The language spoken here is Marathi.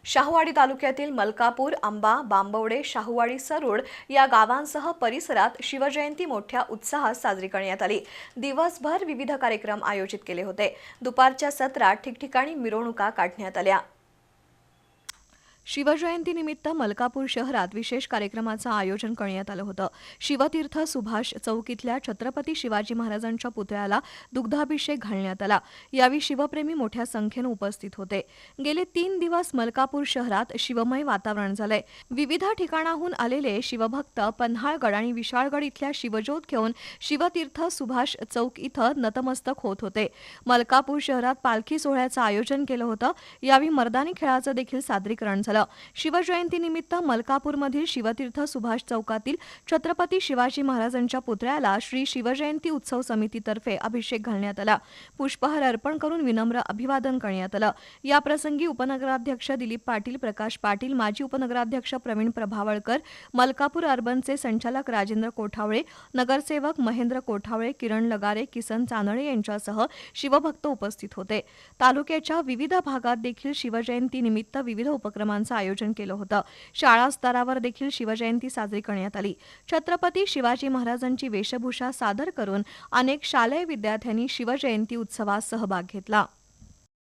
शाहूवाडी तालुक्यातील मलकापूर, आंबा, बांबवडे, शाहूवाडी, सरोड या गावांसह परिसरात शिवजयंती मोठ्या उत्साहात साजरी करण्यात आली। दिवसभर विविध कार्यक्रम आयोजित केले होते। दुपारच्या सत्रात ठिकठिकाणी मिरवणुका काढण्यात आल्या। शिवजयंतीनिमित्त मलकापूर शहरात विशेष कार्यक्रमाचं आयोजन करण्यात आलं होतं। शिवतीर्थ सुभाष चौक इथल्या छत्रपती शिवाजी महाराजांच्या पुतळ्याला दुग्धाभिषेक घालण्यात आला। यावेळी शिवप्रेमी मोठ्या संख्येने उपस्थित होते। गेले 3 दिवस मलकापूर शहरात शिवमय वातावरण झालंय। विविध ठिकाणाहून आलेले शिवभक्त पन्हाळगड आणि विशाळगड इथल्या शिवज्योत घेऊन शिवतीर्थ सुभाष चौक इथं नतमस्तक होत होते। मलकापूर शहरात पालखी सोहळ्याचं आयोजन केलं होतं। यावेळी मर्दानी खेळाचं देखील सादरीकरण झालं। शिवजयंतीनिमित्त मलकापूरमधील शिवतीर्थ सुभाष चौकातील छत्रपती शिवाजी महाराजांच्या पुतळ्याला श्री शिवजयंती उत्सव समितीतर्फे अभिषेक घालण्यात आला। पुष्पहार अर्पण करून विनम्र अभिवादन करण्यात आलं। या प्रसंगी उपनगराध्यक्ष दिलीप पाटील, प्रकाश पाटील, माजी उपनगराध्यक्ष प्रवीण प्रभावळकर, मलकापूर अर्बनचे संचालक राजेंद्र कोठावळे, नगरसेवक महेंद्र कोठावळे, किरण लगारे, किसन चानळे यांच्यासह शिवभक्त उपस्थित होते। तालुक्याच्या विविध भागात देखील शिवजयंतीनिमित्त विविध उपक्रमांचं आयोजन केलं होतं। शाळा स्तरावर देखील शिवजयंती साजरी करण्यात आली। छत्रपती शिवाजी महाराजांची वेशभूषा सादर करून अनेक शालेय विद्यार्थ्यांनी शिवजयंती उत्सवात सहभाग घेतला।